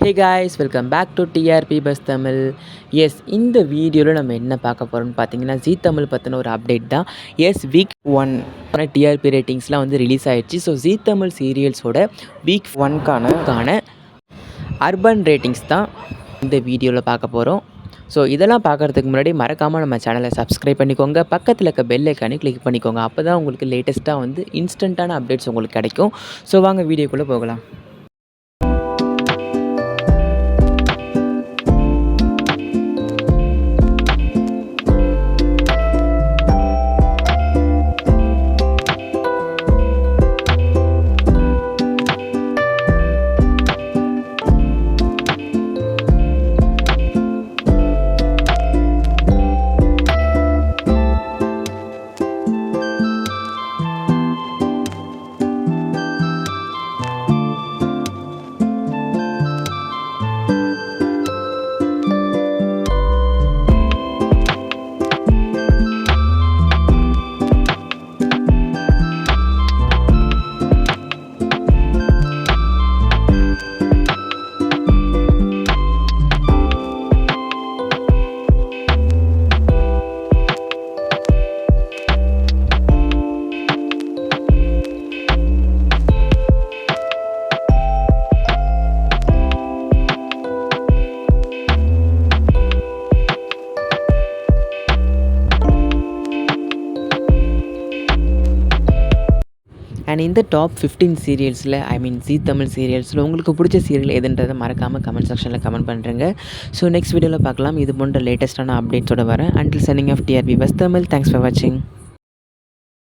Hey guys, welcome back to TRB buzz Tamil. Yes, இந்த வீடியோவில் நம்ம என்ன பார்க்க போகிறோம்னு பார்த்தீங்கன்னா, ஜீ தமிழ் பற்றின ஒரு அப்டேட் தான். எஸ், வீக் 1 டிஆர்பி ரேட்டிங்ஸ்லாம் வந்து ரிலீஸ் ஆகிடுச்சு. ஸோ ஜீ தமிழ் சீரியல்ஸோட வீக் 1க்கான அர்பன் ரேட்டிங்ஸ் தான் இந்த வீடியோவில் பார்க்க போகிறோம். ஸோ இதெல்லாம் பார்க்குறதுக்கு முன்னாடி மறக்காமல் நம்ம சேனலை சப்ஸ்கிரைப் பண்ணிக்கோங்க. பக்கத்தில் இருக்க பெல் ஐக்கானே கிளிக் பண்ணிக்கோங்க. அப்போ தான் உங்களுக்கு லேட்டஸ்ட்டாக வந்து இன்ஸ்டண்ட்டான அப்டேட்ஸ் உங்களுக்கு கிடைக்கும். ஸோ வாங்க வீடியோக்குள்ளே போகலாம். அண்ட் இந்த டாப் 15 சீரியல்ஸில் ஜீ தமிழ் சீரியல்ஸில் உங்களுக்கு பிடிச்ச சீரியல் எதுன்றதை மறக்காமல் கமெண்ட் செக்ஷனில் கமெண்ட் பண்ணுறேங்க. ஸோ நெக்ஸ்ட் வீடியோவில் பார்க்கலாம். இது போன்ற லேட்டஸ்ட்டான அப்டேட்ஸோட வரேன். Until signing off TRB buzz Tamil. Thanks for வாட்சிங்.